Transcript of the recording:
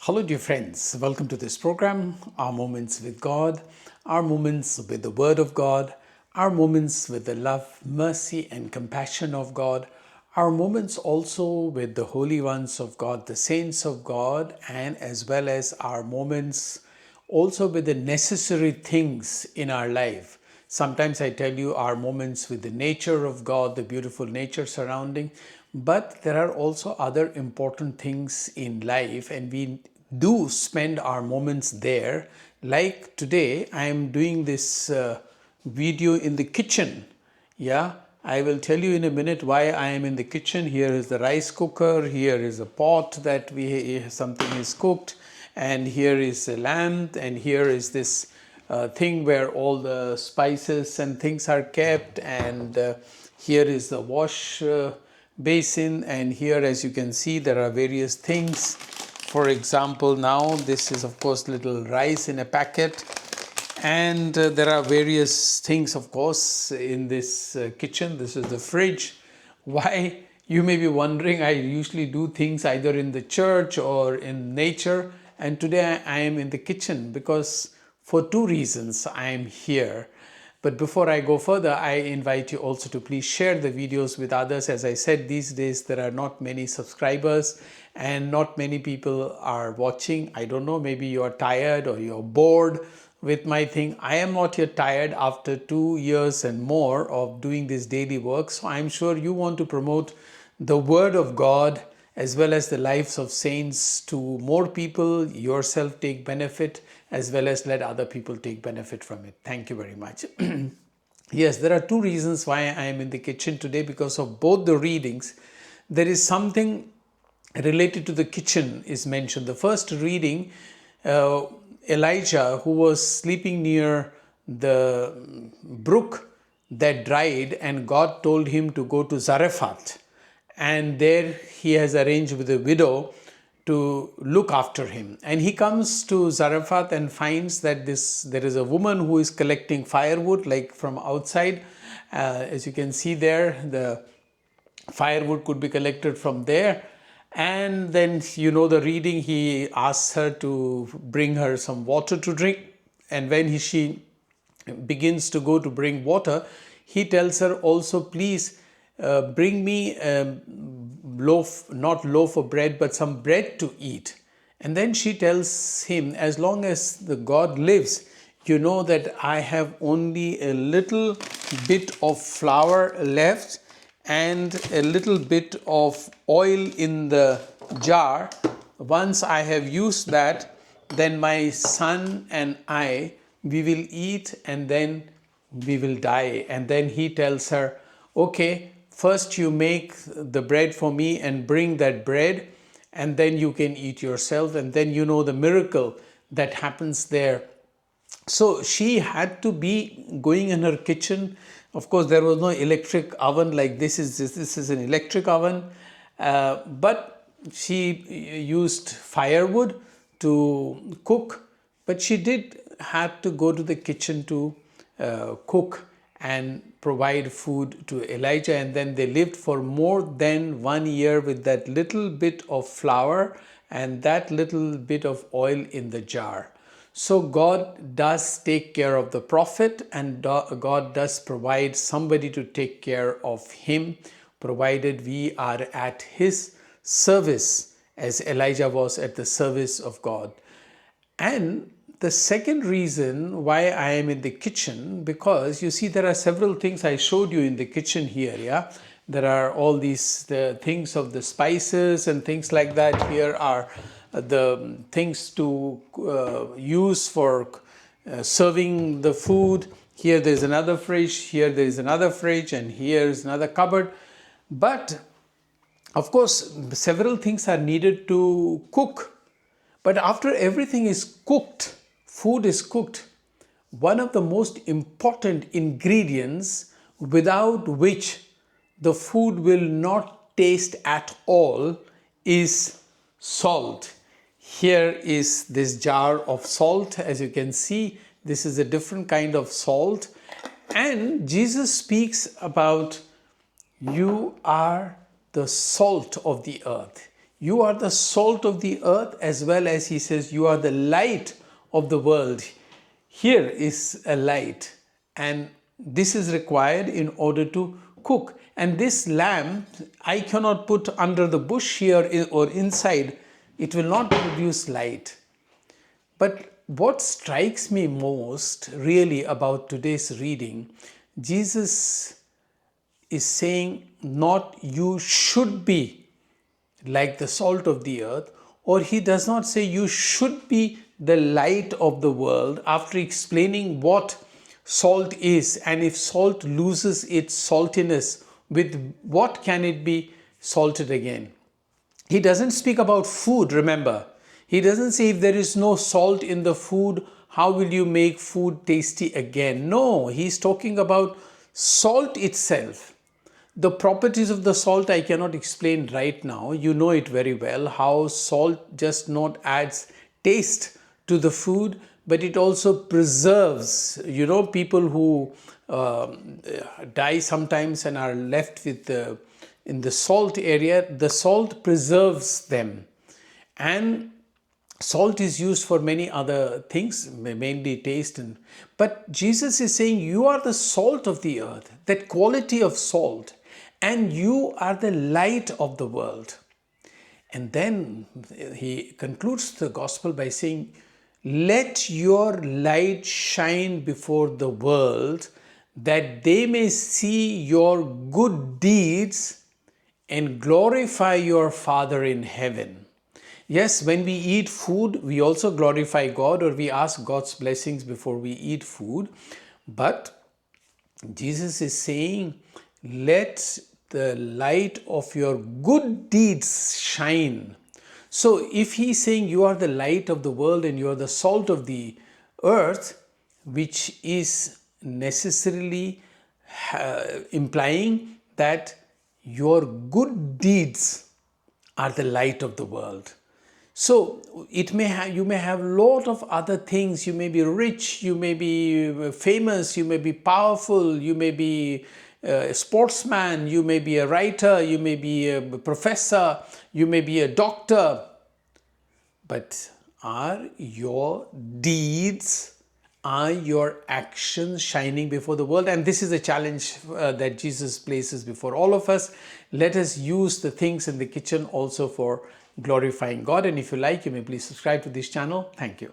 Hello, dear friends. Welcome to this program, Our Moments with God, Our Moments with the Word of God, Our Moments with the love, mercy, and compassion of God, Our Moments also with the holy ones of God, the saints of God, and as well as our moments also with the necessary things in our life. Sometimes I tell you our moments with the nature of God, the beautiful nature surrounding, but there are also other important things in life, and we do spend our moments there. Like today, I am doing this video in the kitchen. Yeah, I will tell you in a minute why I am in the kitchen. Here is the rice cooker. Here is a pot that something is cooked, and here is a lamp, and here is this thing where all the spices and things are kept, and here is the wash basin, and here, as you can see, there are various things. For example, now this is of course little rice in a packet, and there are various things of course in this kitchen. This is the fridge. Why, you may be wondering, I usually do things either in the church or in nature, and today I am in the kitchen because for two reasons I am here. But before I go further, I invite you also to please share the videos with others. As I said, these days there are not many subscribers and not many people are watching. I don't know, maybe you're tired or you're bored with my thing. I am not yet tired after 2 years and more of doing this daily work. So I'm sure you want to promote the Word of God as well as the lives of saints to more people, yourself take benefit, as well as let other people take benefit from it. Thank you very much. Yes, there are two reasons why I am in the kitchen today, because of both the readings. There is something related to the kitchen is mentioned. The first reading, Elijah, who was sleeping near the brook that dried, and God told him to go to Zarephath, and there he has arranged with a widow to look after him. And he comes to Zarephath and finds that there is a woman who is collecting firewood, like from outside. As you can see there, the firewood could be collected from there. And then, you know the reading, he asks her to bring her some water to drink. And when she begins to go to bring water, he tells her also, please bring me a loaf, not loaf of bread, but some bread to eat. And then she tells him, as long as the God lives, you know that I have only a little bit of flour left and a little bit of oil in the jar. Once I have used that, then my son and I, we will eat and then we will die. And then he tells her, okay, first you make the bread for me and bring that bread, and then you can eat yourself. And then you know the miracle that happens there. So she had to be going in her kitchen. Of course, there was no electric oven like this is an electric oven, but she used firewood to cook. But she did have to go to the kitchen to cook and provide food to Elijah. And then they lived for more than 1 year with that little bit of flour and that little bit of oil in the jar. So God does take care of the prophet, and God does provide somebody to take care of him, provided we are at his service, as Elijah was at the service of God. And the second reason why I am in the kitchen, because you see there are several things I showed you in the kitchen here. Yeah, there are all these things of the spices and things like that. Here are the things to use for serving the food. Here there's another fridge, here there is another fridge, and here is another cupboard. But of course, several things are needed to cook. But after everything is cooked, food is cooked, one of the most important ingredients without which the food will not taste at all is salt. Here is this jar of salt. As you can see, this is a different kind of salt. And Jesus speaks about, you are the salt of the earth. You are the salt of the earth, as well as he says, you are the light of the world. Here is a light, and this is required in order to cook. And this lamp I cannot put under the bush here or inside. It will not produce light. But what strikes me most really about today's reading, Jesus is saying not you should be like the salt of the earth, or he does not say you should be the light of the world after explaining what salt is, and if salt loses its saltiness, with what can it be salted again? He doesn't speak about food, remember. He doesn't say if there is no salt in the food, how will you make food tasty again? No, he's talking about salt itself. The properties of the salt I cannot explain right now. You know it very well, how salt just not adds taste to the food, but it also preserves. You know, people who die sometimes and are left with in the salt area, the salt preserves them. And salt is used for many other things, mainly taste. But Jesus is saying you are the salt of the earth, that quality of salt, and you are the light of the world. And then he concludes the gospel by saying, let your light shine before the world, that they may see your good deeds and glorify your Father in heaven. Yes, when we eat food, we also glorify God, or we ask God's blessings before we eat food. But Jesus is saying, let the light of your good deeds shine. So if he's saying you are the light of the world and you are the salt of the earth, which is necessarily implying that your good deeds are the light of the world. So you may have a lot of other things. You may be rich, you may be famous, you may be powerful, you may be a sportsman, you may be a writer, you may be a professor, you may be a doctor. But are your deeds, are your actions shining before the world? And this is a challenge that Jesus places before all of us. Let us use the things in the kitchen also for glorifying God. And if you like, you may please subscribe to this channel. Thank you.